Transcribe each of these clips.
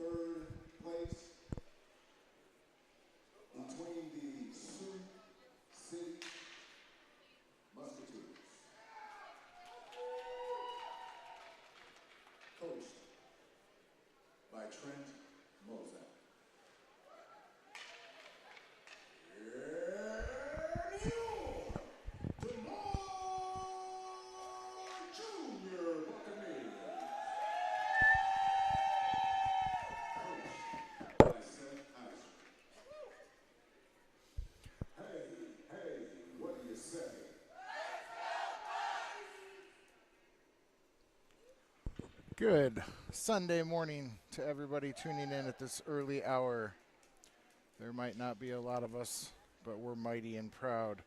third place between the Sioux City Musketeers, coached by Trent Mozak. Good Sunday morning to everybody tuning in at this early hour. There might not be a lot of us, but we're mighty and proud.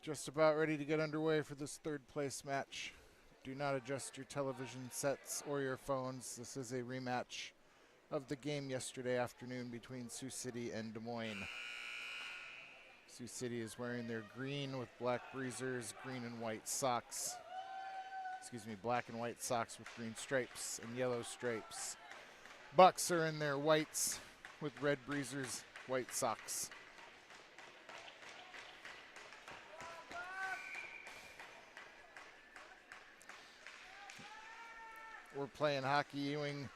Just about ready to get underway for this third place match. Do not adjust your television sets or your phones. This is a rematch of the game yesterday afternoon between Sioux City and Des Moines. Sioux City is wearing their green with black breezers, green and white socks. Black and white socks with green stripes and yellow stripes. Bucs are in their whites with red breezers, white socks. We're playing hockey. Ewing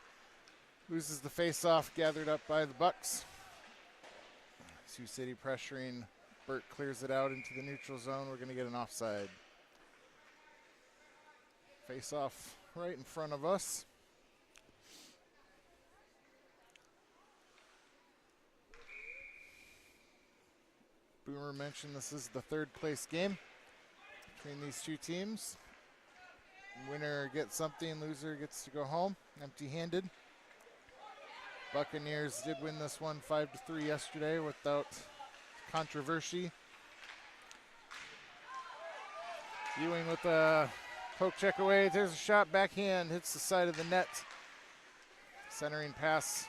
loses the face-off, gathered up by the Bucs. Sioux City pressuring. Burt clears it out into the neutral zone. We're going to get an offside. Face off right in front of us. Boomer mentioned this is the third place game between these two teams. Winner gets something, loser gets to go home empty-handed. Buccaneers did win this one 5-3 yesterday without controversy. Ewing with a poke check away. There's a shot, backhand, hits the side of the net. Centering pass.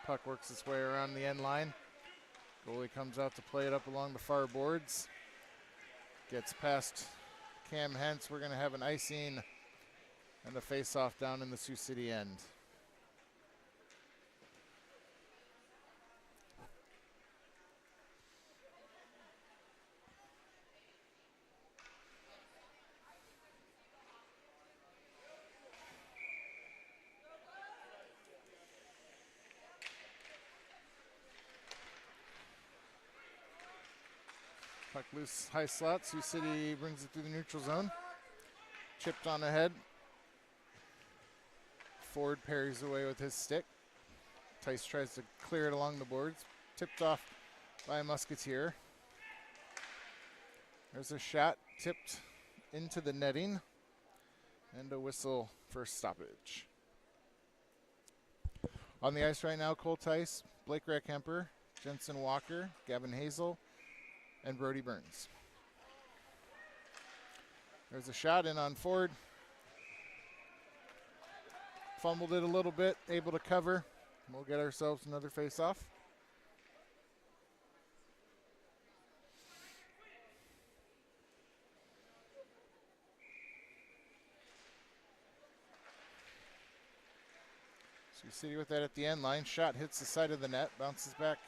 Puck works its way around the end line. Goalie comes out to play it up along the far boards. Gets past Cam Hentz. We're going to have an icing and a face-off down in the Sioux City end. Puck loose, high slot. Sioux City brings it through the neutral zone. Chipped on ahead. Ford parries away with his stick. Tice tries to clear it along the boards. Tipped off by a Musketeer. There's a shot tipped into the netting. And a whistle for stoppage. On the ice right now, Cole Tice, Blake Reckhemper, Jensen Walker, Gavin Hazel, and Brody Burns. There's a shot in on Ford. Fumbled it a little bit, able to cover. We'll get ourselves another face-off. Sioux City with that at the end line. Shot hits the side of the net, bounces back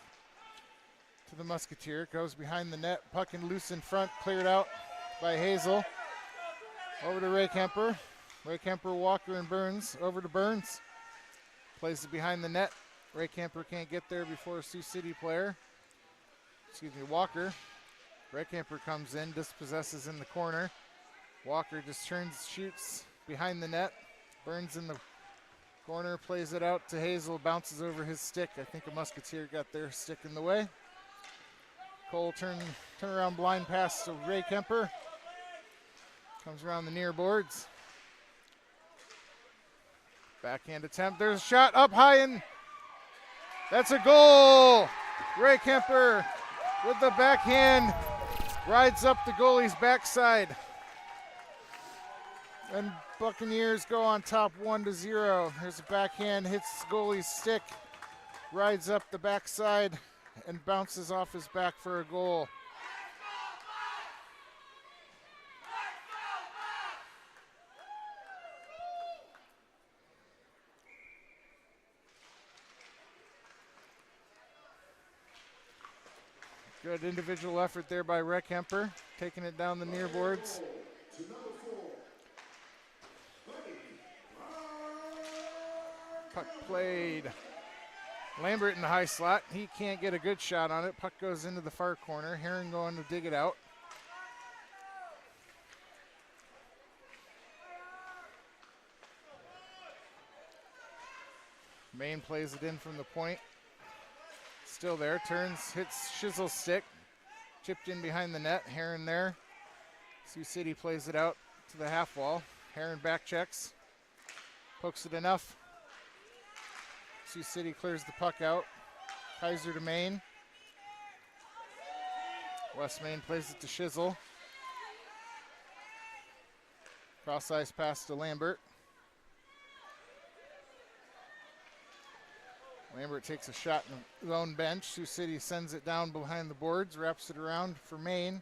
to the Musketeer, goes behind the net, puck and loose in front, cleared out by Hazel. Over to Ray Kemper. Ray Kemper, Walker, and Burns. Over to Burns. Plays it behind the net. Ray Kemper can't get there before a Sioux City player. Walker. Ray Kemper comes in, dispossesses in the corner. Walker just turns, shoots behind the net. Burns in the corner, plays it out to Hazel, bounces over his stick. I think a Musketeer got their stick in the way. Cole turn around blind pass to Ray Kemper. Comes around the near boards. Backhand attempt. There's a shot up high and that's a goal. Ray Kemper with the backhand rides up the goalie's backside. And Buccaneers go on top 1-0. There's a backhand, hits the goalie's stick, rides up the backside and bounces off his back for a goal. Good individual effort there by Reckhemper, taking it down the near boards. Puck played. Lambert in the high slot. He can't get a good shot on it. Puck goes into the far corner. Heron going to dig it out. Maine plays it in from the point. Still there. Turns, hits Shizzle's stick. Chipped in behind the net. Heron there. Sioux City plays it out to the half wall. Heron back checks. Pokes it enough. Sioux City clears the puck out. Kaiser to Maine. West Maine plays it to Shizzle. Cross ice pass to Lambert. Lambert takes a shot in his own bench. Sioux City sends it down behind the boards, wraps it around for Maine.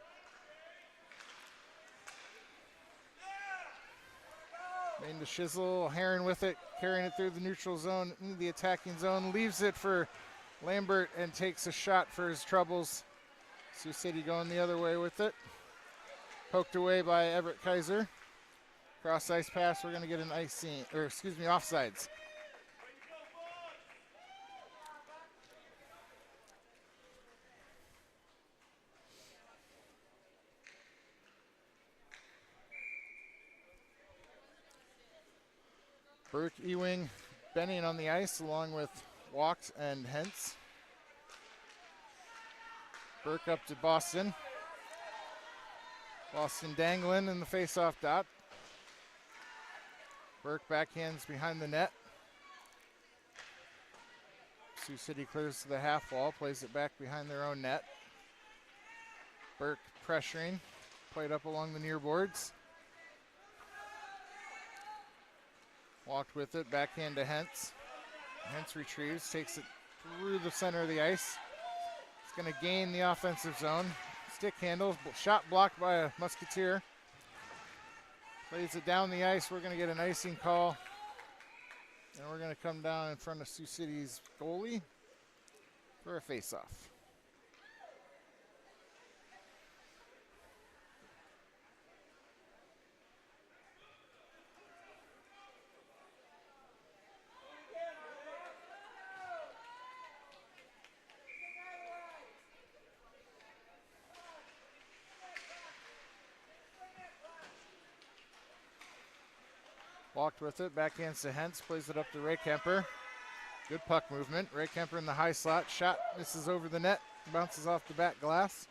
Maine to Shizzle, Heron with it, carrying it through the neutral zone into the attacking zone, leaves it for Lambert and takes a shot for his troubles. Sioux City going the other way with it. Poked away by Everett Kaiser. Cross ice pass, we're going to get an offsides. Burke, Ewing, Benning on the ice along with Walks and Hentz. Burke up to Boston. Boston dangling in the face-off dot. Burke backhands behind the net. Sioux City clears to the half wall, plays it back behind their own net. Burke pressuring, played up along the near boards. Walked with it, backhand to Hentz. Hentz retrieves, takes it through the center of the ice. It's going to gain the offensive zone. Stick handles, shot blocked by a Musketeer. Plays it down the ice. We're going to get an icing call. And we're going to come down in front of Sioux City's goalie for a face-off. Walked with it, backhands to Hentz, plays it up to Reckhemper. Good puck movement. Reckhemper in the high slot. Shot misses over the net, bounces off the back glass.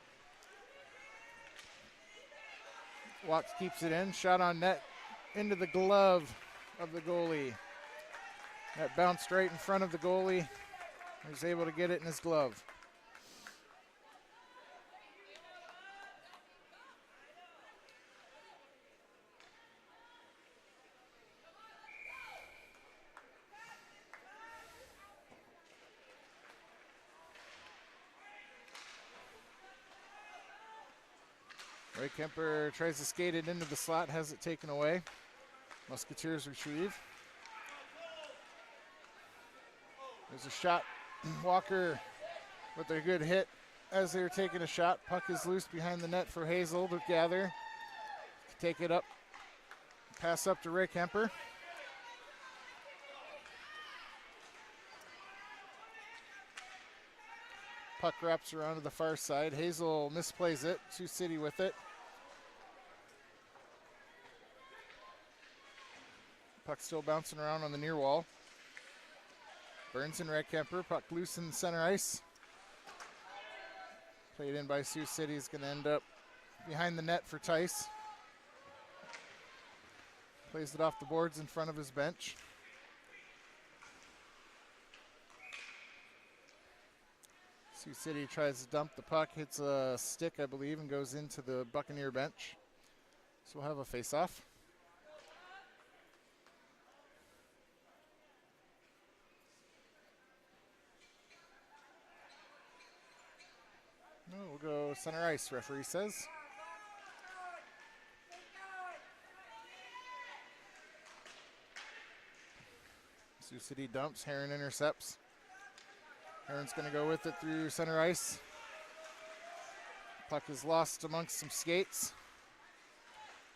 Walks keeps it in. Shot on net into the glove of the goalie. That bounced right in front of the goalie. He was able to get it in his glove. Reckhemper tries to skate it into the slot, has it taken away. Musketeers retrieve. There's a shot. Walker with a good hit as they're taking a shot. Puck is loose behind the net for Hazel to gather. Take it up. Pass up to Reckhemper. Puck wraps around to the far side. Hazel misplays it. Sioux City with it. Puck still bouncing around on the near wall. Burns and Reckhemper. Puck loose in the center ice. Played in by Sioux City is going to end up behind the net for Tice. Plays it off the boards in front of his bench. Sioux City tries to dump the puck, hits a stick, I believe, and goes into the Buccaneer bench. So we'll have a face-off. No, we'll go center ice, referee says. Sioux City dumps, Heron intercepts. Heron's going to go with it through center ice. Puck is lost amongst some skates.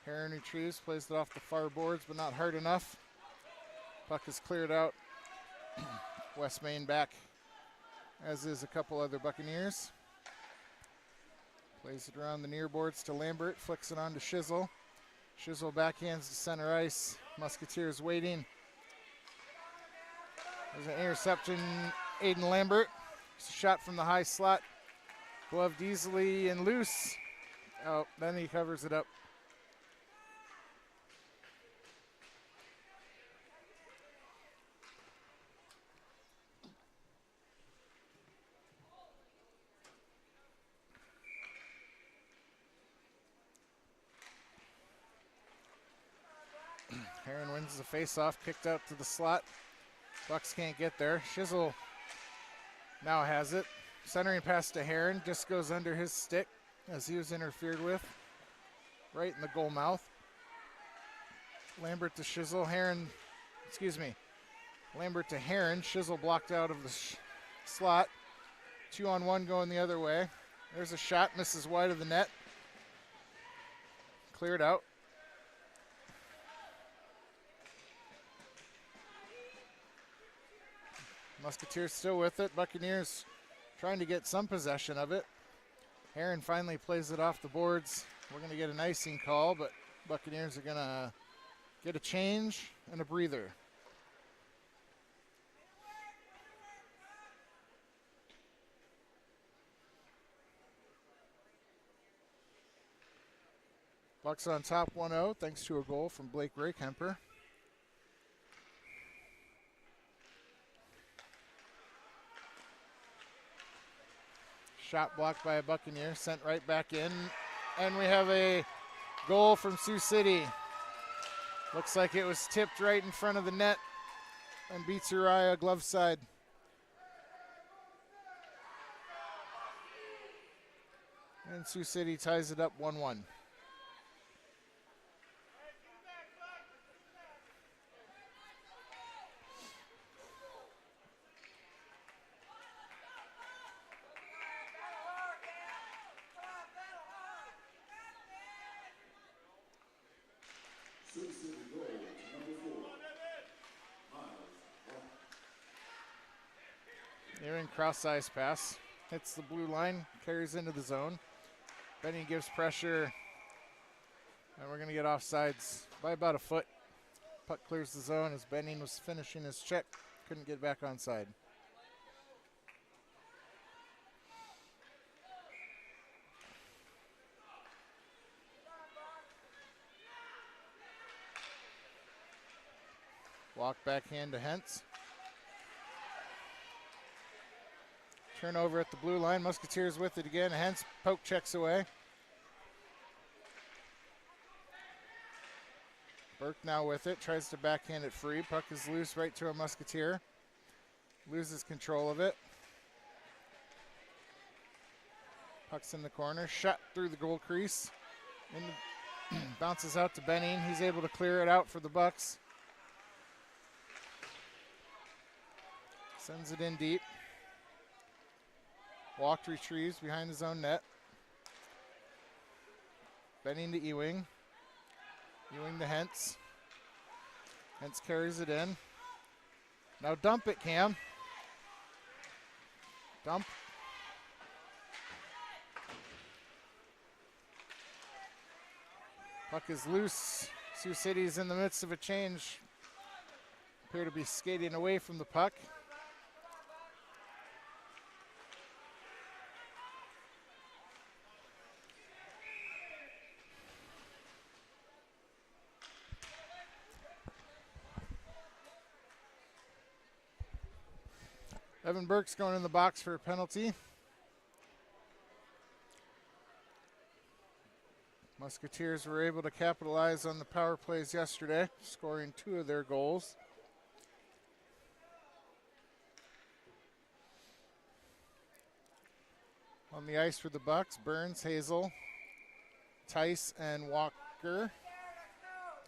Heron retrieves, plays it off the far boards, but not hard enough. Puck is cleared out. West Main back, as is a couple other Buccaneers. Plays it around the near boards to Lambert, flicks it on to Shizzle. Shizzle backhands to center ice. Musketeers waiting. There's an interception, Aiden Lambert. It's a shot from the high slot. Gloved easily and loose. Oh, then he covers it up. Heron wins the face-off, kicked out to the slot. Bucs can't get there. Shizzle now has it. Centering pass to Heron, just goes under his stick as he was interfered with. Right in the goal mouth. Lambert to Shizzle, Lambert to Heron. Shizzle blocked out of the slot. 2-on-1 going the other way. There's a shot, misses wide of the net. Cleared out. Musketeers still with it. Buccaneers trying to get some possession of it. Heron finally plays it off the boards. We're going to get an icing call, but Buccaneers are going to get a change and a breather. Bucs on top 1-0 thanks to a goal from Blake Raykemper. Shot blocked by a Buccaneer, sent right back in. And we have a goal from Sioux City. Looks like it was tipped right in front of the net and beats Uriah glove side. And Sioux City ties it up 1-1. Sioux City goal, number 4. Nearing cross ice pass. Hits the blue line, carries into the zone. Benny gives pressure, and we're going to get offsides by about a foot. Puck clears the zone as Benning was finishing his check. Couldn't get back onside. Walk backhand to Hentz. Turnover at the blue line. Musketeers with it again. Hentz poke checks away. Burke now with it. Tries to backhand it free. Puck is loose right to a Musketeer. Loses control of it. Puck's in the corner. Shot through the goal crease. Bounces out to Benning. He's able to clear it out for the Bucs. Sends it in deep. Walked retrieves behind his own net. Benning to Ewing. Ewing to Hentz. Hentz carries it in. Now dump it, Cam. Dump. Puck is loose. Sioux City's in the midst of a change. Appear to be skating away from the puck. Evan Burke's going in the box for a penalty. Musketeers were able to capitalize on the power plays yesterday, scoring 2 of their goals. On the ice for the Bucs, Burns, Hazel, Tice, and Walker.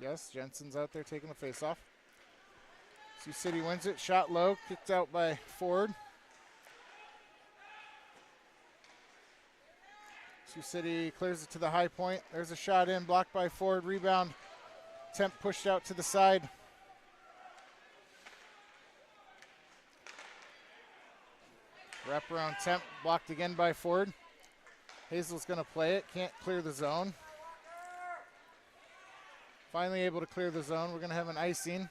Yes, Jensen's out there taking the face-off. Sioux City wins it, shot low, kicked out by Ford. Sioux City clears it to the high point. There's a shot in, blocked by Ford. Rebound. Temp pushed out to the side. Wraparound Temp blocked again by Ford. Hazel's going to play it. Can't clear the zone. Finally able to clear the zone. We're going to have an icing.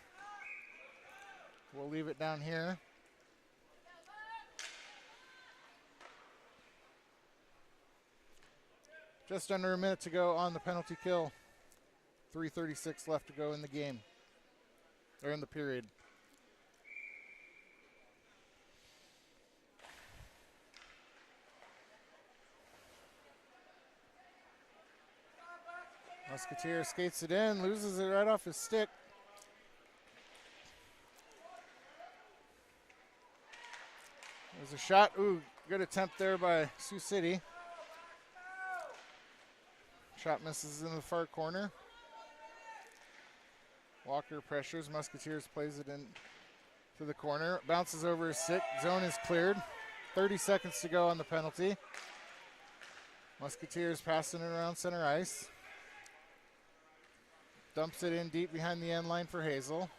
We'll leave it down here. Just under a minute to go on the penalty kill. 3:36 left to go in the game, or in the period. Musketeer skates it in, loses it right off his stick. There's a shot. Ooh, good attempt there by Sioux City. Shot misses in the far corner. Walker pressures. Musketeers plays it in to the corner. Bounces over his stick. Zone is cleared. 30 seconds to go on the penalty. Musketeers passing it around center ice. Dumps it in deep behind the end line for Hazel.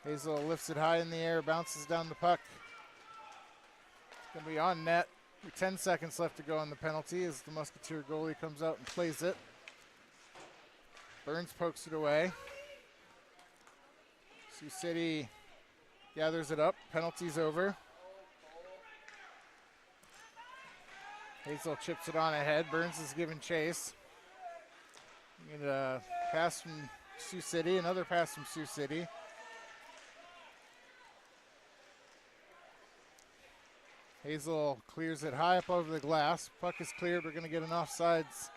Hazel lifts it high in the air, bounces down the puck. It's going to be on net. 10 seconds left to go on the penalty as the Musketeer goalie comes out and plays it. Burns pokes it away. Sioux City gathers it up. Penalty's over. Hazel chips it on ahead. Burns is giving chase. And a pass from Sioux City. Another pass from Sioux City. Hazel clears it high up over the glass. Puck is cleared. We're going to get an offsides.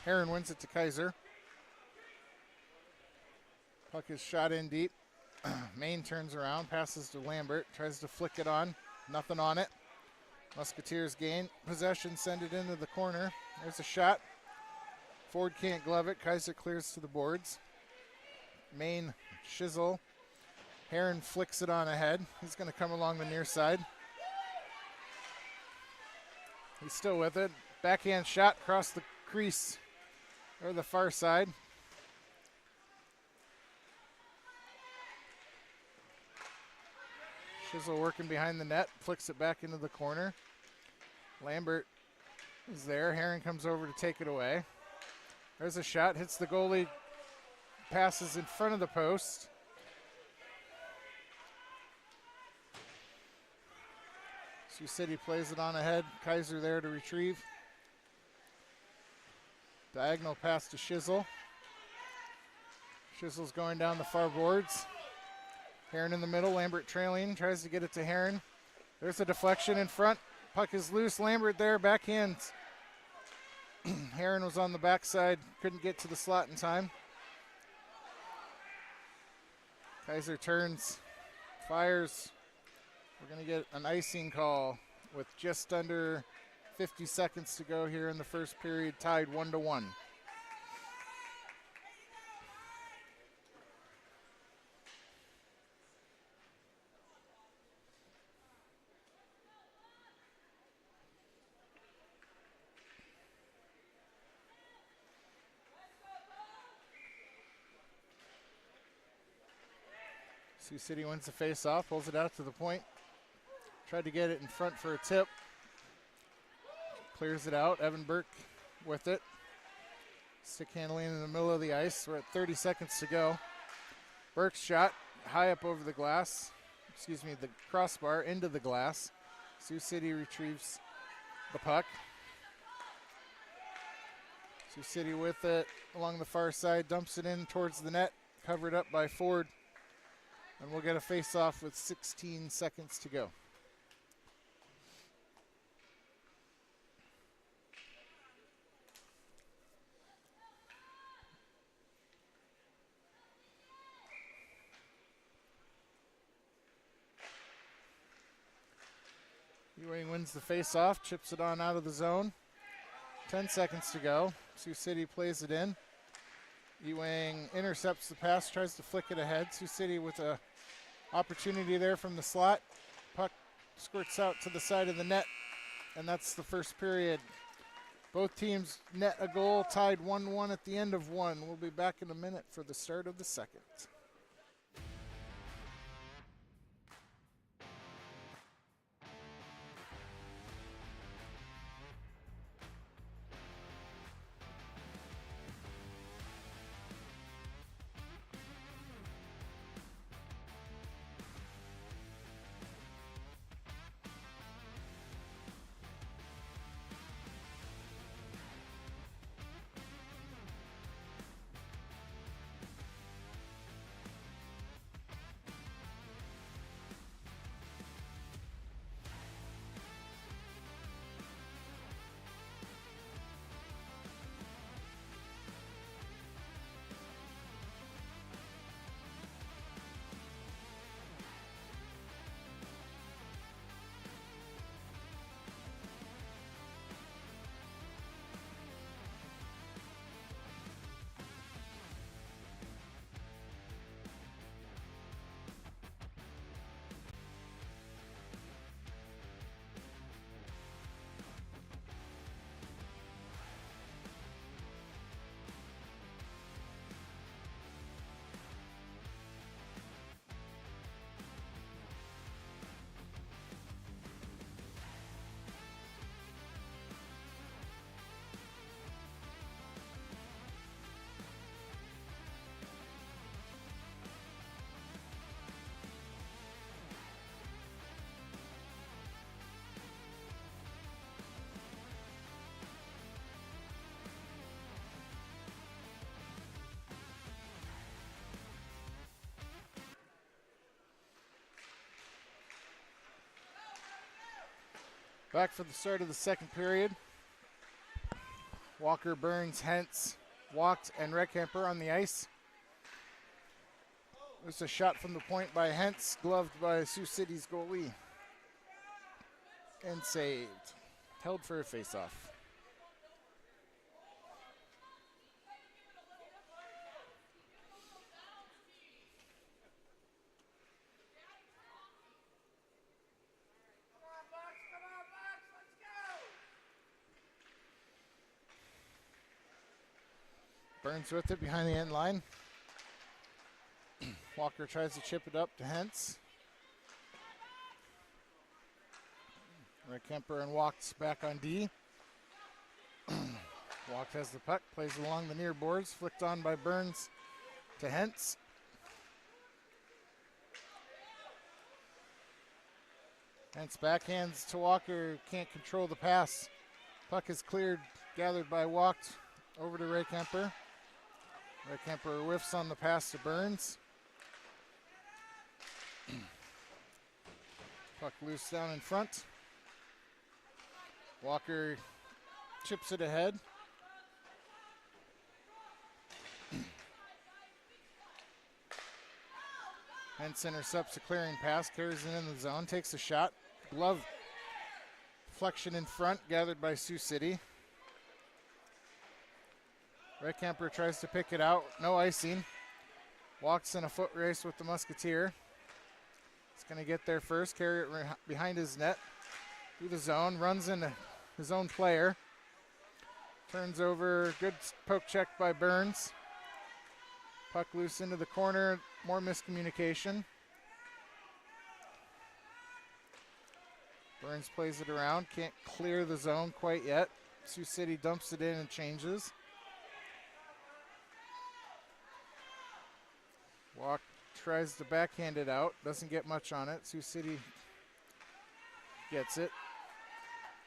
Heron wins it to Kaiser. Puck is shot in deep. Maine turns around, passes to Lambert, tries to flick it on. Nothing on it. Musketeers gain possession, send it into the corner. There's a shot. Ford can't glove it. Kaiser clears to the boards. Maine shizzle. Heron flicks it on ahead. He's going to come along the near side. He's still with it. Backhand shot across the crease or the far side. Shizzle working behind the net, flicks it back into the corner. Lambert is there. Heron comes over to take it away. There's a shot, hits the goalie, passes in front of the post. Sioux City plays it on ahead. Kaiser there to retrieve. Diagonal pass to Shizzle. Shizzle's going down the far boards. Heron in the middle, Lambert trailing, tries to get it to Heron. There's a deflection in front. Puck is loose. Lambert there, backhand. Heron was on the backside, couldn't get to the slot in time. Kaiser turns, fires. We're going to get an icing call with just under 50 seconds to go here in the first period, tied 1-1. Sioux City wins the face-off, pulls it out to the point. Tried to get it in front for a tip. Clears it out. Evan Burke with it. Stick handling in the middle of the ice. We're at 30 seconds to go. Burke's shot high up over the glass. Excuse me, the crossbar into the glass. Sioux City retrieves the puck. Sioux City with it along the far side. Dumps it in towards the net. Covered up by Ford. And we'll get a face-off with 16 seconds to go. Ewing wins the face-off, chips it on out of the zone. 10 seconds to go. Sioux City plays it in. Ewing intercepts the pass, tries to flick it ahead. Sioux City with a opportunity there from the slot. Puck squirts out to the side of the net, and that's the first period. Both teams net a goal, tied 1-1 at the end of one. We'll be back in a minute for the start of the second. Back for the start of the second period. Walker, Burns, Hentz, Walked, and Reckamper on the ice. There's a shot from the point by Hentz, gloved by Sioux City's goalie. And saved. Held for a face-off. Burns with it behind the end line. Walker tries to chip it up to Hentz. Reckamper and Walks back on D. Walk has the puck, plays along the near boards, flicked on by Burns to Hentz. Hentz backhands to Walker, can't control the pass. Puck is cleared, gathered by Walked over to Reckamper. Reckamper whiffs on the pass to Burns. Puck loose down in front. Walker chips it ahead. Hentz intercepts a clearing pass, carries it in the zone, takes a shot. Glove deflection in front, gathered by Sioux City. Reckamper tries to pick it out, no icing. Walks in a foot race with the Musketeer. He's going to get there first, carry it behind his net, through the zone, runs into his own player. Turns over, good poke check by Burns. Puck loose into the corner, more miscommunication. Burns plays it around, can't clear the zone quite yet. Sioux City dumps it in and changes. Walk tries to backhand it out, doesn't get much on it. Sioux City gets it.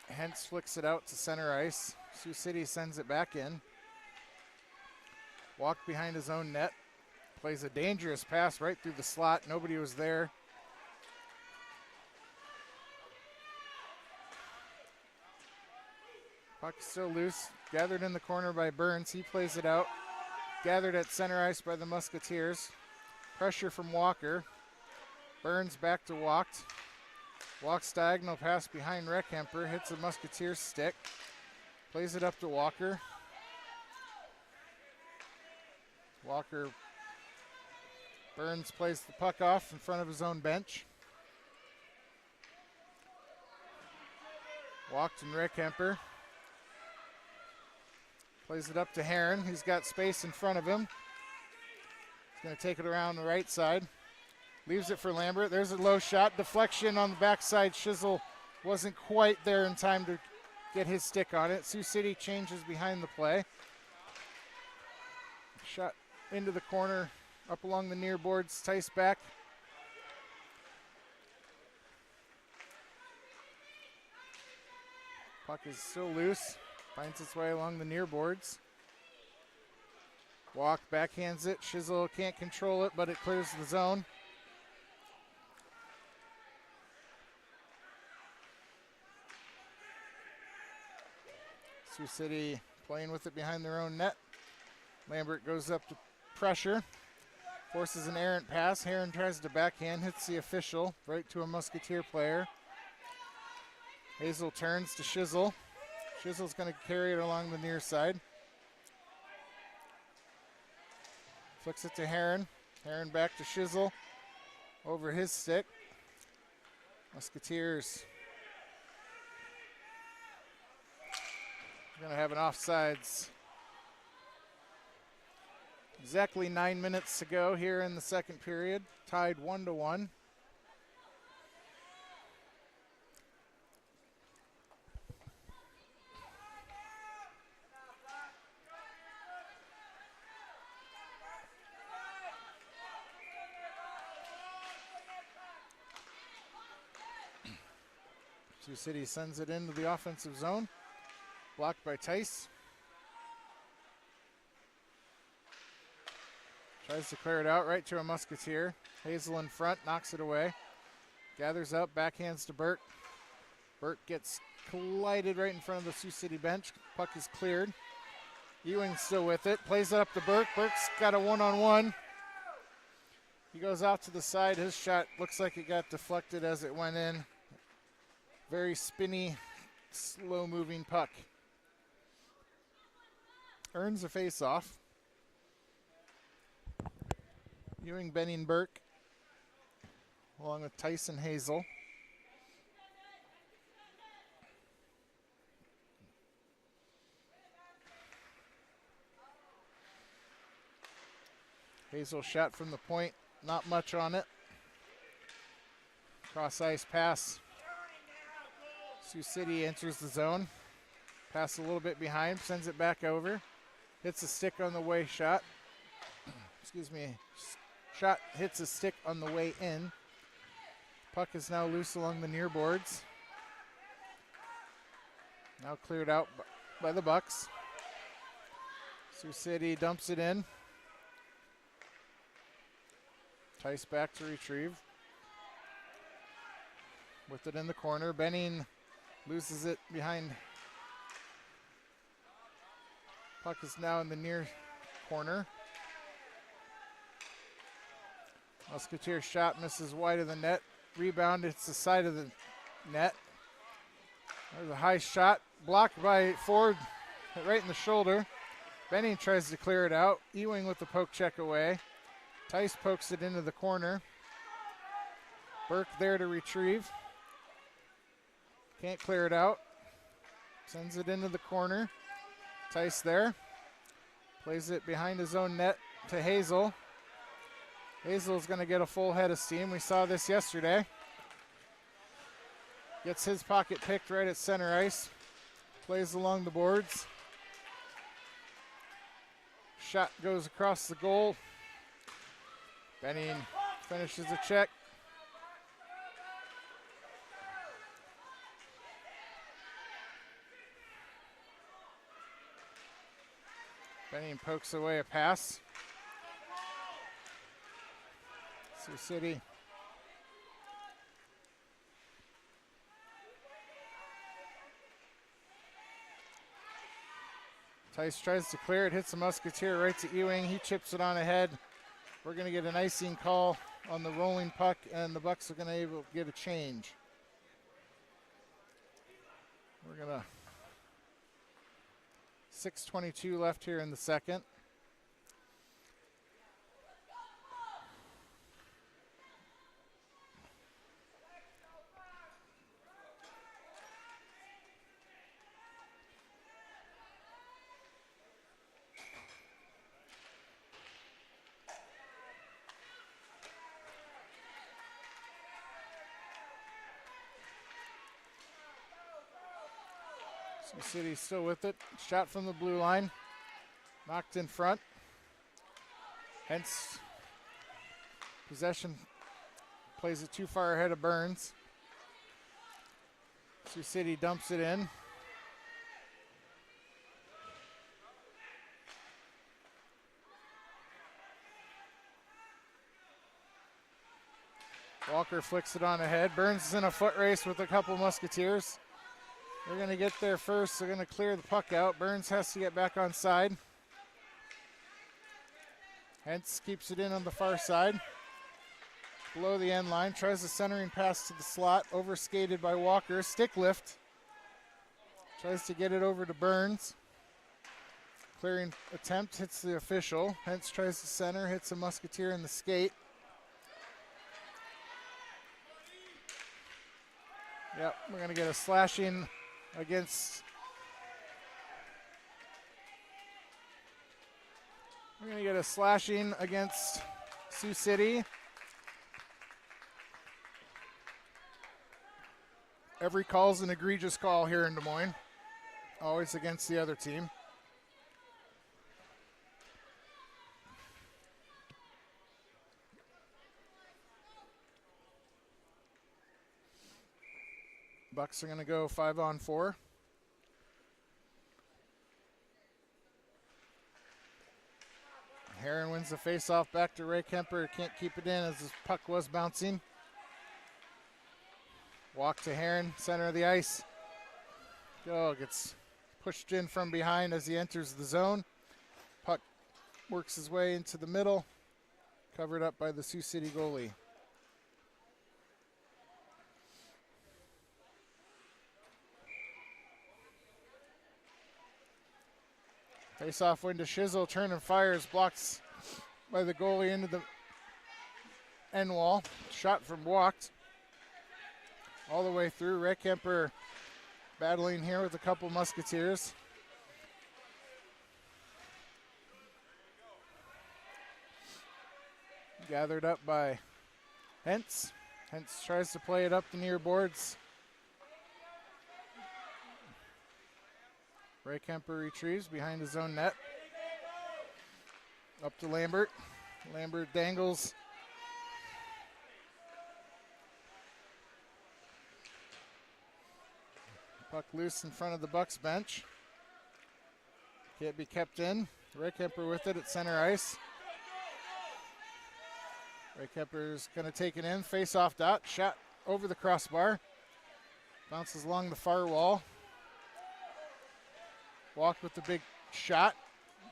Hentz flicks it out to center ice. Sioux City sends it back in. Walk behind his own net. Plays a dangerous pass right through the slot. Nobody was there. Puck still loose. Gathered in the corner by Burns. He plays it out. Gathered at center ice by the Musketeers. Pressure from Walker. Burns back to Walked. Walks diagonal pass behind Reckhemper, hits a Musketeers stick. Plays it up to Walker. Walker Burns plays the puck off in front of his own bench. Walked and Reckhemper. Plays it up to Heron. He's got space in front of him. He's going to take it around the right side. Leaves it for Lambert. There's a low shot. Deflection on the backside. Shizzle wasn't quite there in time to get his stick on it. Sioux City changes behind the play. Shot into the corner, up along the near boards. Tice back. Puck is still loose. Finds its way along the near boards. Walk, backhands it. Shizzle can't control it, but it clears the zone. Sioux City playing with it behind their own net. Lambert goes up to pressure. Forces an errant pass. Heron tries to backhand, hits the official right to a Musketeer player. Hazel turns to Shizzle. Shizzle's going to carry it along the near side. Flicks it to Heron. Heron back to Shizzle. Over his stick. Musketeers going to have an offsides. Exactly 9 minutes to go here in the second period. Tied 1-1. Sioux City sends it into the offensive zone. Blocked by Tice. Tries to clear it out right to a Musketeer. Hazel in front, knocks it away. Gathers up, backhands to Burke. Burke gets collided right in front of the Sioux City bench. Puck is cleared. Ewing's still with it. Plays it up to Burke. Burke's got a one-on-one. He goes out to the side. His shot looks like it got deflected as it went in. Very spinny, slow-moving puck. Earns a face-off. Ewing, Benning, Burke, along with Tyson Hazel. Hazel shot from the point, not much on it. Cross ice pass. Sioux City enters the zone. Pass a little bit behind, sends it back over. Hits a stick on the way shot. Excuse me. Shot hits a stick on the way in. Puck is now loose along the near boards. Now cleared out by the Bucs. Sioux City dumps it in. Tice back to retrieve. With it in the corner. Benning loses it behind. Puck is now in the near corner. Musketeer shot misses wide of the net. Rebound hits the side of the net. There's a high shot. Blocked by Ford right in the shoulder. Benning tries to clear it out. Ewing with the poke check away. Tice pokes it into the corner. Burke there to retrieve. Can't clear it out. Sends it into the corner. Tice there. Plays it behind his own net to Hazel. Hazel's going to get a full head of steam. We saw this yesterday. Gets his pocket picked right at center ice. Plays along the boards. Shot goes across the goal. Benning finishes the check. Benning pokes away a pass. Sioux City. Tice tries to clear it, hits the Musketeer right to Ewing. He chips it on ahead. We're going to get an icing call on the rolling puck, and the Bucs are going to be able to get a change. We're going to 6:22 left here in the second. Sioux City still with it. Shot from the blue line. Knocked in front. Hence, possession plays it too far ahead of Burns. Sioux City dumps it in. Walker flicks it on ahead. Burns is in a foot race with a couple Musketeers. They're going to get there first. They're going to clear the puck out. Burns has to get back on side. Hence keeps it in on the far side. Below the end line. Tries the centering pass to the slot. Overskated by Walker. Stick lift. Tries to get it over to Burns. Clearing attempt hits the official. Hence tries to center. Hits a Musketeer in the skate. Yep, we're going to get a slashing against. We're going to get a slashing against Sioux City. Every call's an egregious call here in Des Moines. Always against the other team. Bucs are going to go 5-on-4. Heron wins the faceoff back to Ray Kemper. Can't keep it in as his puck was bouncing. Walk to Heron, center of the ice. Go, gets pushed in from behind as he enters the zone. Puck works his way into the middle, covered up by the Sioux City goalie. Face-off win to Shizzle, turn and fires, blocks by the goalie into the end wall. Shot from walked all the way through. Ray Kemper battling here with a couple Musketeers. Gathered up by Hentz. Hentz tries to play it up the near boards. Ray Kemper retrieves behind his own net. Up to Lambert. Lambert dangles. Puck loose in front of the Bucs bench. Can't be kept in. Ray Kemper with it at center ice. Ray Kemper's going to take it in. Face-off dot. Shot over the crossbar. Bounces along the far wall. Walked with the big shot.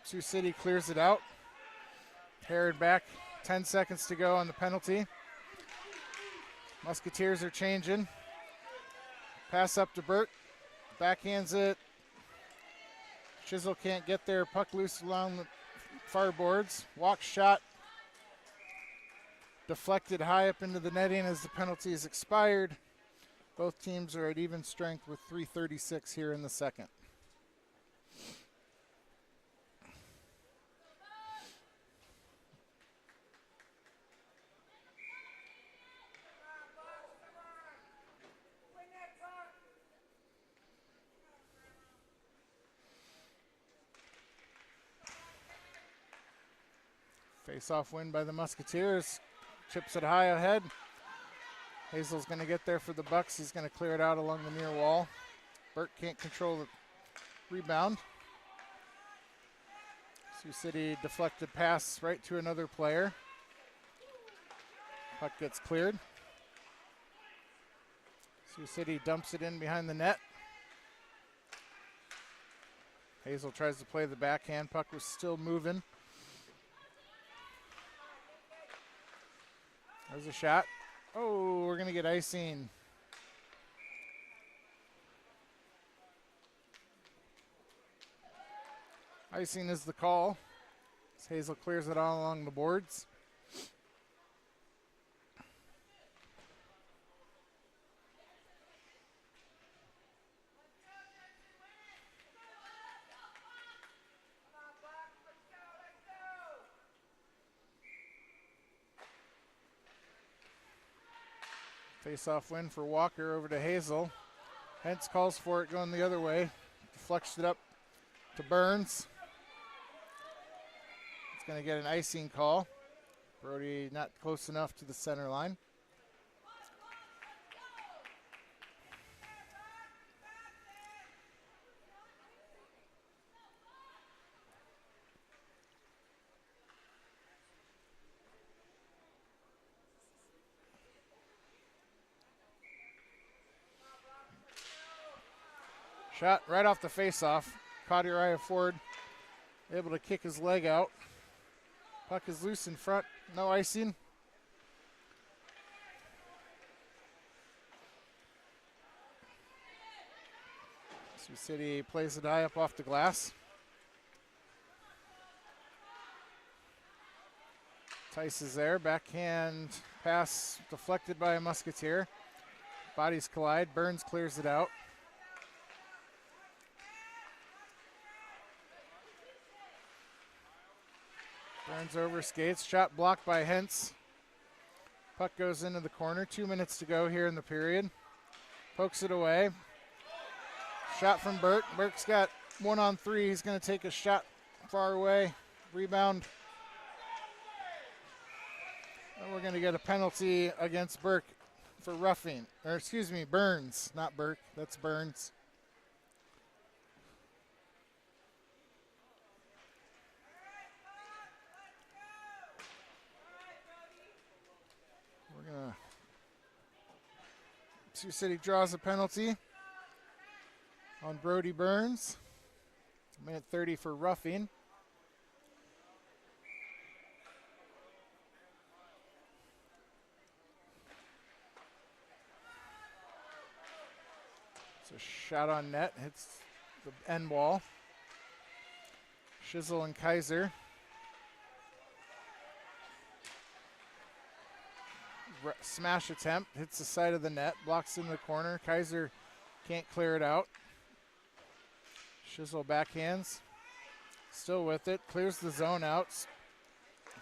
Sioux City clears it out. Herod back. 10 seconds to go on the penalty. Musketeers are changing. Pass up to Burt. Backhands it. Chisel can't get there. Puck loose along the far boards. Walk shot. Deflected high up into the netting as the penalty is expired. Both teams are at even strength with 3:36 here in the second. Face-off win by the Musketeers. Chips it high ahead. Hazel's going to get there for the Bucs. He's going to clear it out along the near wall. Burt can't control the rebound. Sioux City deflected pass right to another player. Puck gets cleared. Sioux City dumps it in behind the net. Hazel tries to play the backhand. Puck was still moving. There's a shot. Oh, we're going to get icing. Icing is the call. As Hazel clears it all along the boards. Face-off win for Walker over to Hazel. Hentz calls for it going the other way. Deflects it up to Burns. It's going to get an icing call. Brody not close enough to the center line. Shot right off the face-off. Caught Uriah Ford able to kick his leg out. Puck is loose in front. No icing. Sioux City plays it high up off the glass. Tice is there. Backhand pass deflected by a Musketeer. Bodies collide. Burns clears it out. Burns over skates. Shot blocked by Hentz. Puck goes into the corner. 2 minutes to go here in the period. Pokes it away. Shot from Burke. Burke's got 1-on-3. He's going to take a shot far away. Rebound. And we're going to get a penalty against Burke for roughing. Or excuse me, Burns. Not Burke. That's Burns. Sioux City draws a penalty on Brody Burns. Minute 30 for roughing. So shot on net, hits the end wall. Shizzle and Kaiser. Smash attempt, hits the side of the net, blocks in the corner. Kaiser can't clear it out. Shizzle backhands, still with it, clears the zone out,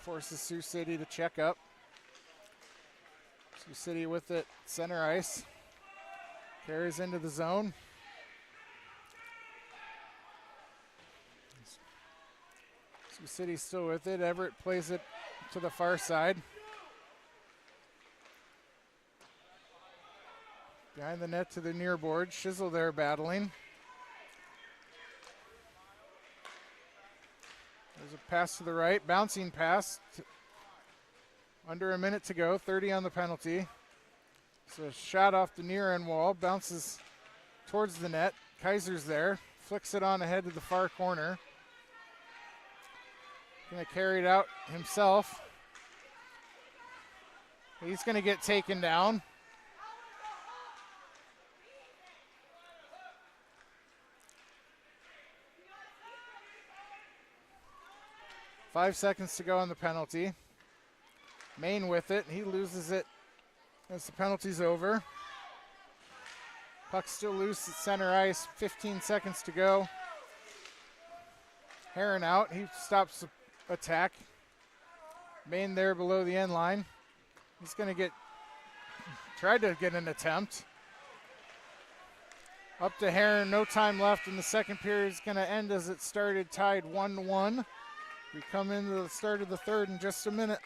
forces Sioux City to check up. Sioux City with it, center ice, carries into the zone. Sioux City still with it, Everett plays it to the far side. Behind the net to the near board. Shizzle there battling. There's a pass to the right. Bouncing pass. Under a minute to go. 30 on the penalty. So a shot off the near end wall. Bounces towards the net. Kaiser's there. Flicks it on ahead to the far corner. Going to carry it out himself. He's going to get taken down. Five seconds to go on the penalty. Main with it. He loses it as the penalty's over. Puck still loose at center ice. 15 seconds to go. Heron out. He stops the attack. Main there below the end line. He's going to tried to get an attempt. Up to Heron. No time left in the second period. Is going to end as it started, tied 1-1. We come into the start of the third in just a minute.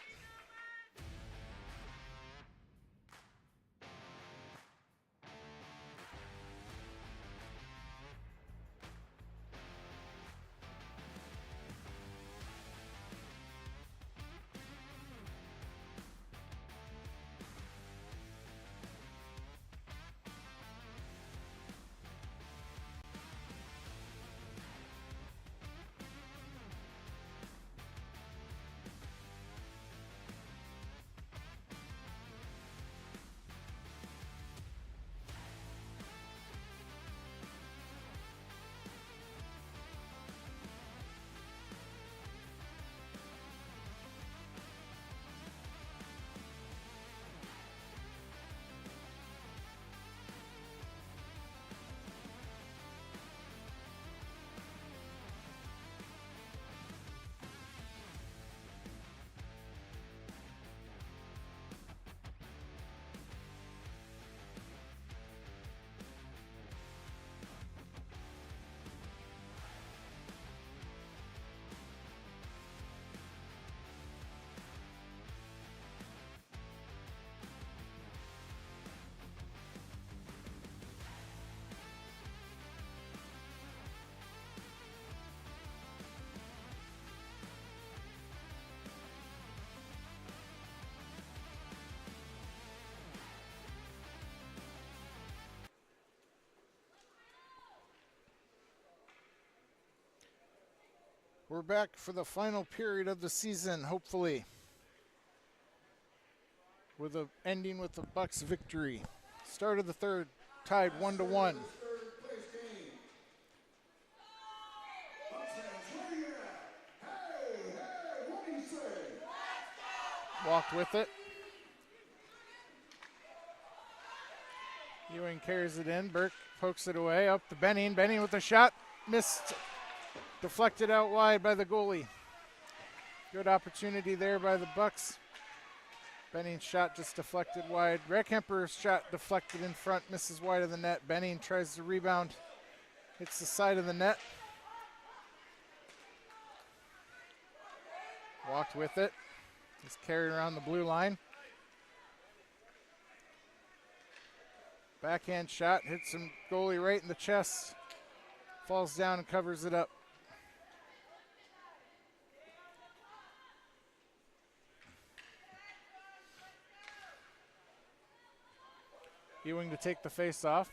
We're back for the final period of the season, hopefully, with a ending with the Bucs victory. Start of the third, tied 1-1. Third place game. Bucs fans, where you at? Hey, what do you say? Walked with it. Ewing carries it in. Burke pokes it away. Up to Benning. Benning with a shot. Missed. Deflected out wide by the goalie. Good opportunity there by the Bucs. Benning's shot just deflected wide. Reckhemper's shot deflected in front. Misses wide of the net. Benning tries to rebound. Hits the side of the net. Walked with it. He's carried around the blue line. Backhand shot, hits him goalie right in the chest. Falls down and covers it up. Ewing to take the face off.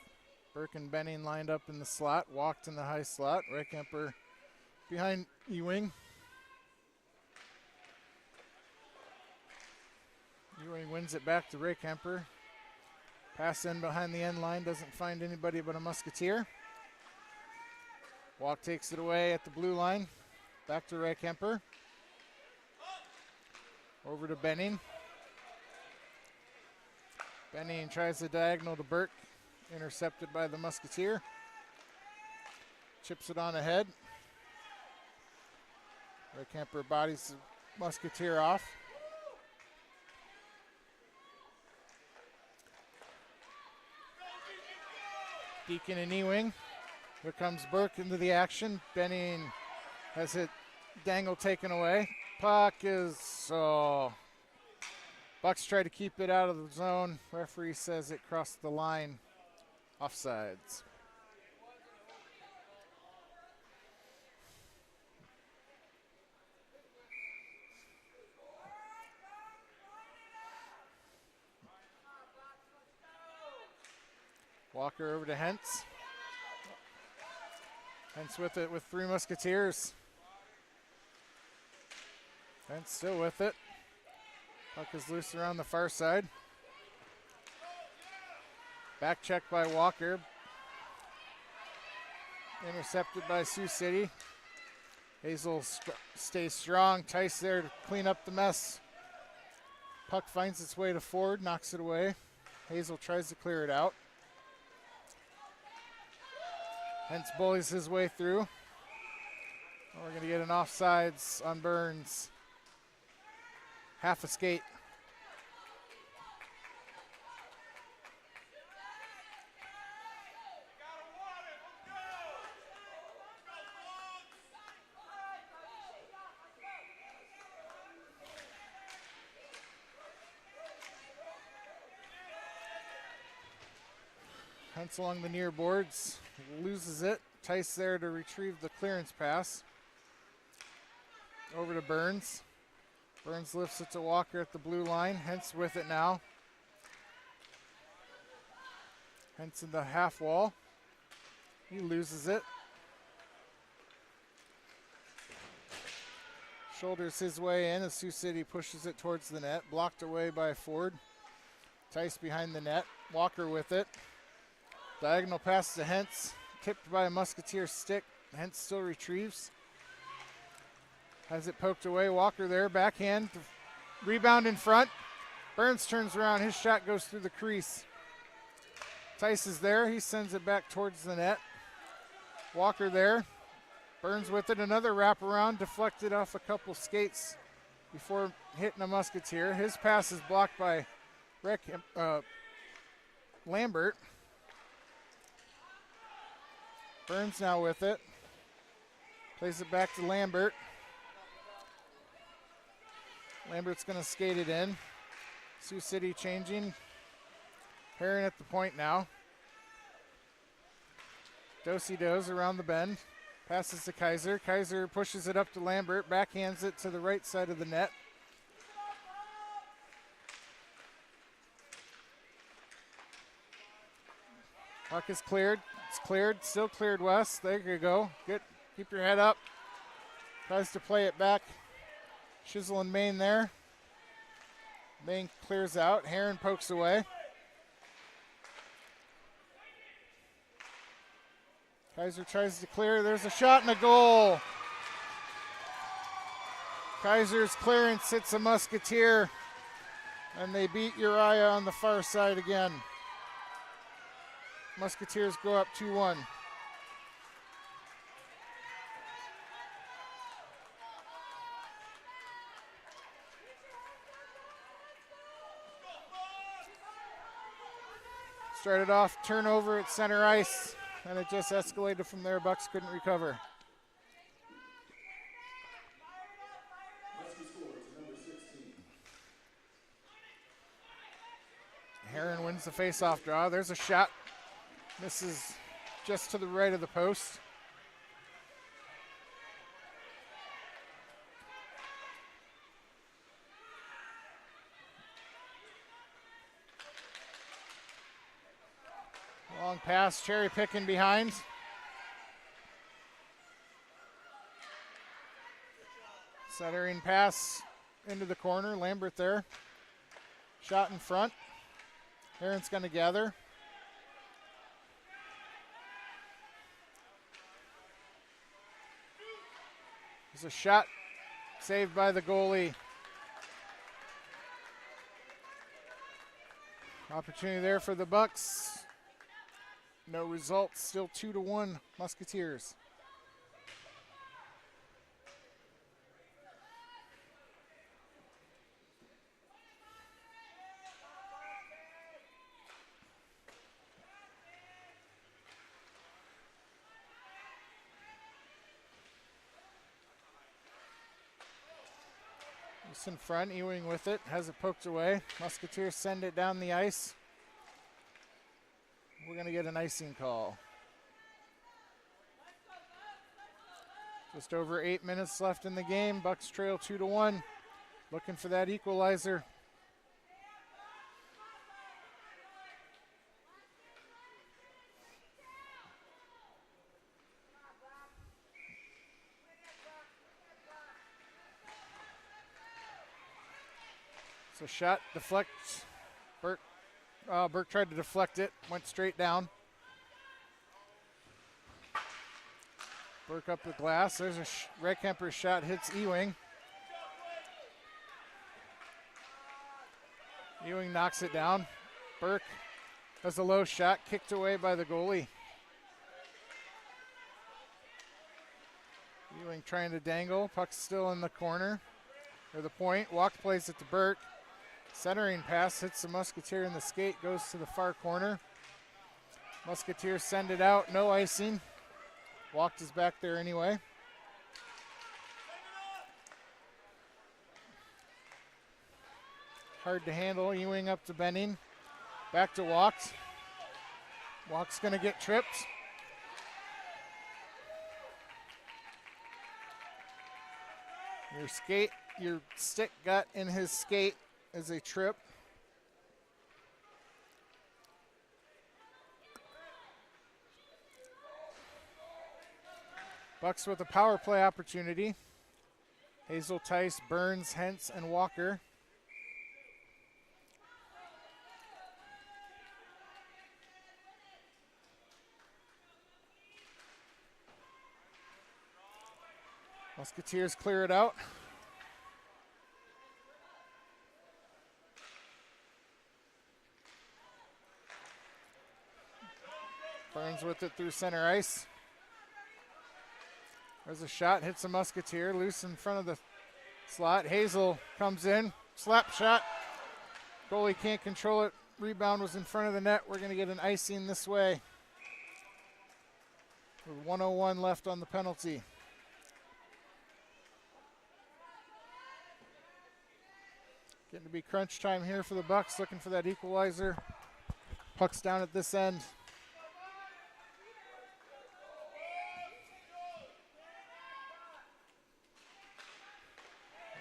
Burke and Benning lined up in the slot, walked in the high slot. Reckhemper behind Ewing. Ewing wins it back to Reckhemper. Pass in behind the end line, doesn't find anybody but a Musketeer. Walk takes it away at the blue line. Back to Reckhemper. Over to Benning. Benning tries the diagonal to Burke. Intercepted by the Musketeer. Chips it on ahead. Reckhemper bodies the Musketeer off. Deacon and Ewing. Here comes Burke into the action. Benning has it dangle taken away. Puck is Bucs try to keep it out of the zone. Referee says it crossed the line. Offsides. Walker over to Hentz. Hentz with it with three Musketeers. Hentz still with it. Puck is loose around the far side. Back check by Walker. Intercepted by Sioux City. Hazel stays strong. Tice there to clean up the mess. Puck finds its way to Ford, knocks it away. Hazel tries to clear it out. Hentz bullies his way through. We're going to get an offsides on Burns. Half a skate. Hentz along the near boards, loses it. Tice there to retrieve the clearance pass. Over to Burns. Burns lifts it to Walker at the blue line. Hentz with it now. Hentz in the half wall. He loses it. Shoulders his way in as Sioux City pushes it towards the net. Blocked away by Ford. Tice behind the net. Walker with it. Diagonal pass to Hentz. Tipped by a Musketeer stick. Hentz still retrieves. Has it poked away. Walker there. Backhand. Rebound in front. Burns turns around. His shot goes through the crease. Tice is there. He sends it back towards the net. Walker there. Burns with it. Another wraparound. Deflected off a couple skates before hitting a Musketeer. His pass is blocked by Lambert. Burns now with it. Plays it back to Lambert. Lambert's going to skate it in. Sioux City changing. Herring at the point now. Do-si-dos around the bend. Passes to Kaiser. Kaiser pushes it up to Lambert. Backhands it to the right side of the net. Puck is cleared. It's cleared. Still cleared west. There you go. Good. Keep your head up. Tries to play it back. Shizzle and Main there. Main clears out. Heron pokes away. Kaiser tries to clear. There's a shot and a goal. Kaiser's clearance hits a Musketeer, and they beat Uriah on the far side again. Musketeers go up 2-1. Started off turnover at center ice, and it just escalated from there. Bucs couldn't recover. Heron wins the face-off draw. There's a shot. Misses just to the right of the post. Long pass, cherry picking behind. Centering pass into the corner. Lambert there. Shot in front. Heron's going to gather. There's a shot saved by the goalie. Opportunity there for the Bucs. No results, still 2-1 Musketeers. It's in front, Ewing with it, has it poked away. Musketeers send it down the ice. We're going to get an icing call. Just over 8 minutes left in the game. Bucs trail 2-1. Looking for that equalizer. So shot deflects. Burke tried to deflect it, went straight down. Burke up the glass. There's a Red Kemper's shot, hits Ewing. Ewing knocks it down. Burke has a low shot, kicked away by the goalie. Ewing trying to dangle. Puck's still in the corner, or the point. Walk plays it to Burke. Centering pass hits the Musketeer in the skate, goes to the far corner. Musketeers send it out, no icing. Walked is back there anyway. Hard to handle, Ewing up to Benning. Back to Walks. Walks gonna get tripped. Your stick got in his skate is a trip. Bucs with a power play opportunity. Hazel, Tice, Burns, Hentz, and Walker. Musketeers clear it out. Burns with it through center ice. There's a shot, hits a Musketeer, loose in front of the slot. Hazel comes in, slap shot. Goalie can't control it. Rebound was in front of the net. We're going to get an icing this way. With 1:01 left on the penalty. Getting to be crunch time here for the Bucs, looking for that equalizer. Puck's down at this end.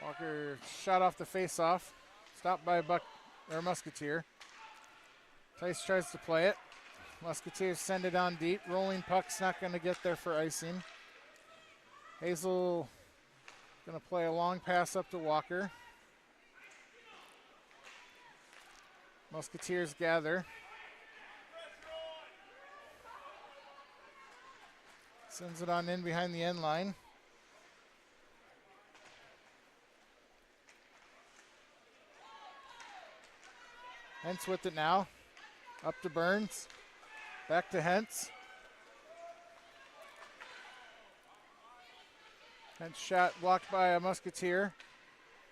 Walker shot off the face-off, stopped by a Musketeer. Tice tries to play it. Musketeers send it on deep. Rolling puck's not going to get there for icing. Hazel Going to play a long pass up to Walker. Musketeers gather. Sends it on in behind the end line. Hentz with it now. Up to Burns. Back to Hentz. Hentz shot blocked by a Musketeer.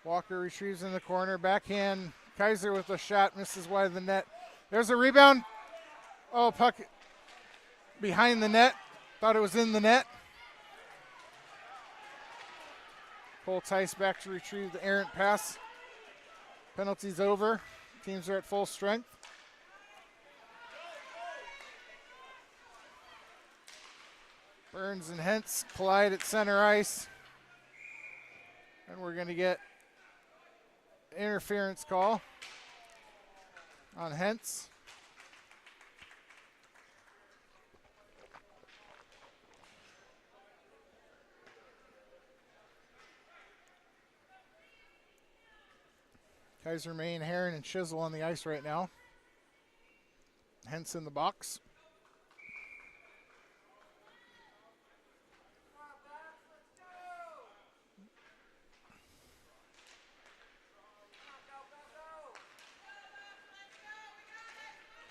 Walker retrieves in the corner. Backhand. Kaiser with a shot. Misses wide of the net. There's a rebound. Oh, puck behind the net. Thought it was in the net. Cole Tice back to retrieve the errant pass. Penalty's over. Teams are at full strength. Burns and Hentz collide at center ice. And we're going to get an interference call on Hentz. Kaiser, Maine, Heron, and Chisel on the ice right now. Hentz in the box.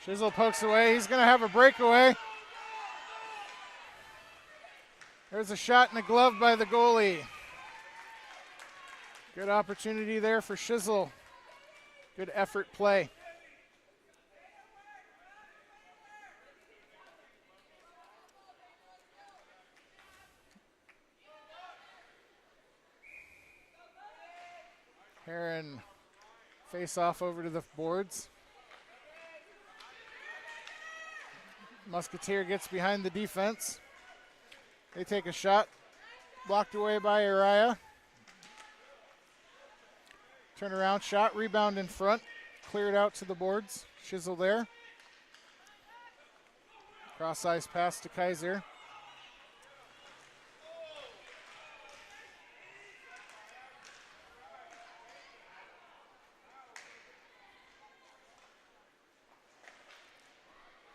Chisel pokes away. He's going to have a breakaway. There's a shot in the glove by the goalie. Good opportunity there for Chisel. Good effort play. Heron face off over to the boards. Musketeer gets behind the defense. They take a shot. Blocked away by Uriah. Turnaround shot, rebound in front. Cleared out to the boards. Chisel there. Cross ice pass to Kaiser.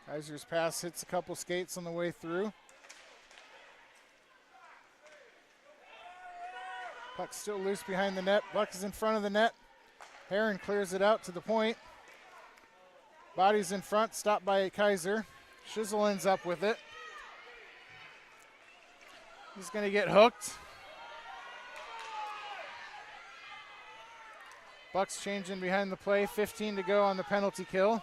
Kaiser's pass hits a couple skates on the way through. Puck still loose behind the net. Buck is in front of the net. Heron clears it out to the point. Body's in front, stopped by Kaiser. Chisel ends up with it. He's going to get hooked. Bucks changing behind the play. 15 to go on the penalty kill.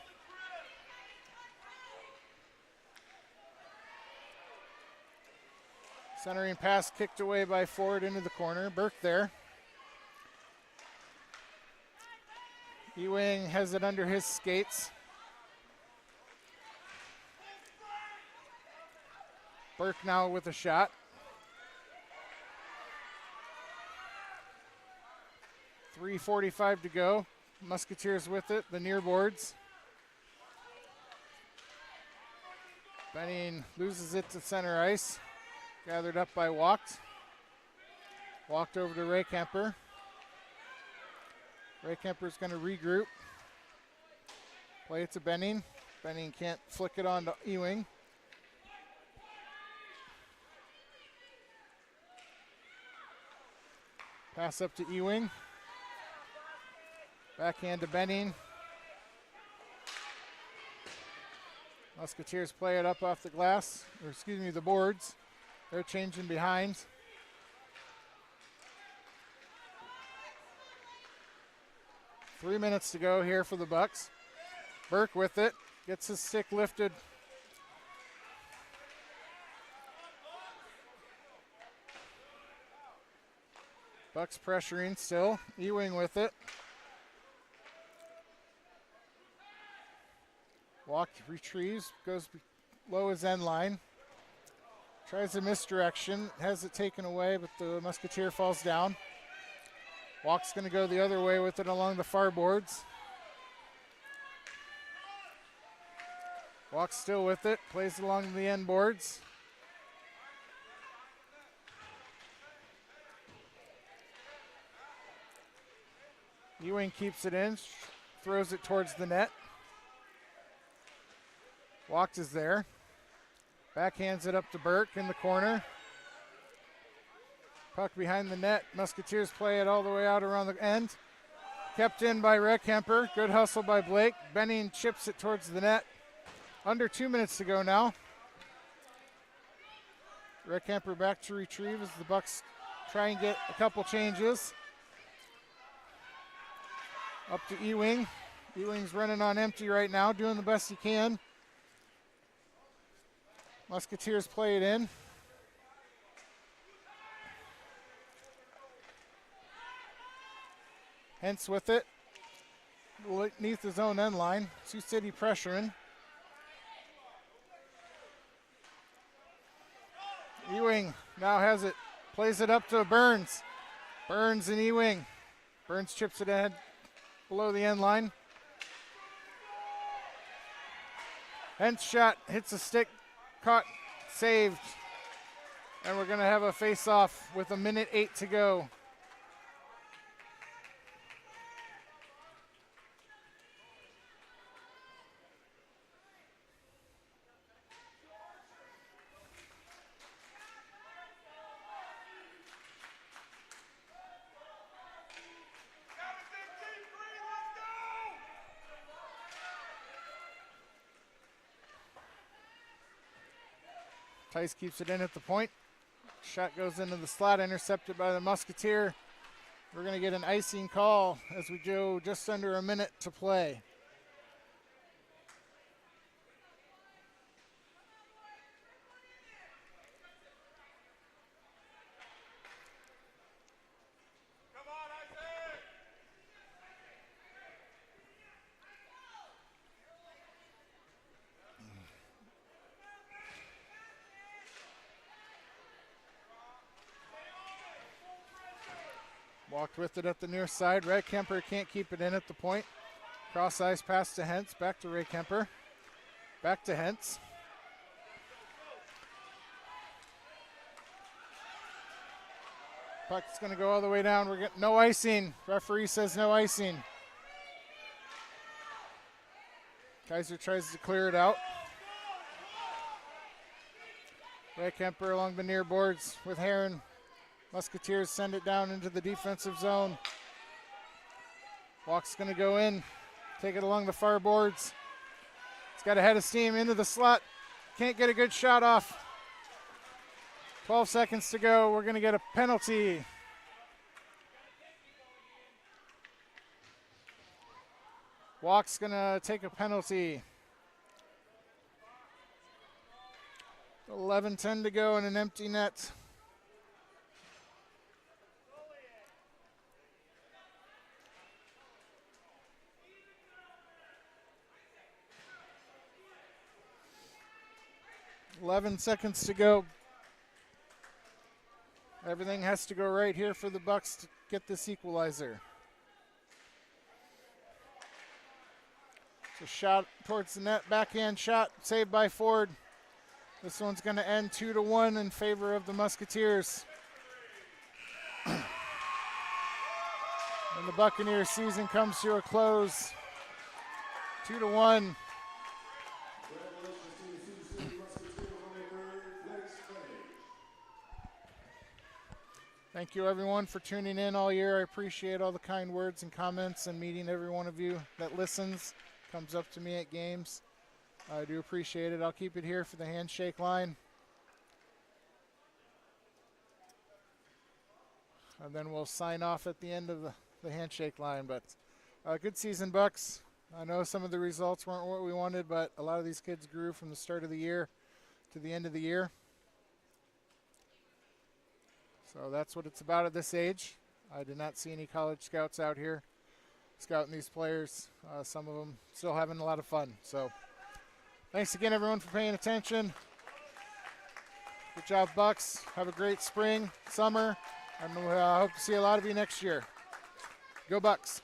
Centering pass kicked away by Ford into the corner. Burke there. Ewing has it under his skates. Burke now with a shot. 3:45 to go. Musketeers with it, the near boards. Benning loses it to center ice. Gathered up by Walked. Walked over to Ray Kemper. Ray Kemper's going to regroup. Play it to Benning. Benning can't flick it on to Ewing. Pass up to Ewing. Backhand to Benning. Musketeers play it up off the glass, or excuse me, the boards. They're changing behind. Three minutes to go here for the Bucks. Burke with it. Gets his stick lifted. Bucks pressuring still. Ewing with it. Walked, retrieves, goes below his end line. Tries a misdirection, has it taken away, but the Musketeer falls down. Walk's going to go the other way with it along the far boards. Walk's still with it, plays along the end boards. Ewing keeps it in, throws it towards the net. Walked is there. Backhands it up to Burke in the corner. Puck behind the net. Musketeers play it all the way out around the end. Kept in by Reckhemper. Good hustle by Blake. Benning chips it towards the net. Under 2 minutes to go now. Reckhemper back to retrieve as the Bucs try and get a couple changes. Up to Ewing. Ewing's running on empty right now, doing the best he can. Musketeers play it in. Hence with it. Beneath his own end line. Sioux City pressuring. Ewing now has it. Plays it up to Burns. Burns and Ewing. Burns chips it ahead below the end line. Hence shot. Hits a stick. Caught. Saved. And we're going to have a face-off with 1:08 to go. Tice keeps it in at the point. Shot goes into the slot, intercepted by the Musketeer. We're going to get an icing call as we go just under a minute to play. Walked with it at the near side. Reckhemper can't keep it in at the point. Cross ice pass to Hentz. Back to Reckhemper. Back to Hentz. Puck's going to go all the way down. We're getting no icing. Referee says no icing. Kaiser tries to clear it out. Reckhemper along the near boards with Heron. Musketeers send it down into the defensive zone. Walk's going to go in, take it along the far boards. It's got a head of steam into the slot. Can't get a good shot off. 12 seconds to go. We're going to get a penalty. Walk's going to take a penalty. 11:10 to go in an empty net. $11 seconds to go. Everything has to go right here for the Bucs to get this equalizer. It's a shot towards the net, backhand shot, saved by Ford. This one's going to end 2-1 in favor of the Musketeers. And the Buccaneers season comes to a close. 2-1. Thank you, everyone, for tuning in all year. I appreciate all the kind words and comments and meeting every one of you that listens, comes up to me at games. I do appreciate it. I'll keep it here for the handshake line. And then we'll sign off at the end of the handshake line. But good season, Bucs. I know some of the results weren't what we wanted, but a lot of these kids grew from the start of the year to the end of the year. So that's what it's about at this age. I did not see any college scouts out here scouting these players. Some of them still having a lot of fun. So thanks again, everyone, for paying attention. Good job, Bucs. Have a great spring, summer, and I hope to see a lot of you next year. Go Bucs.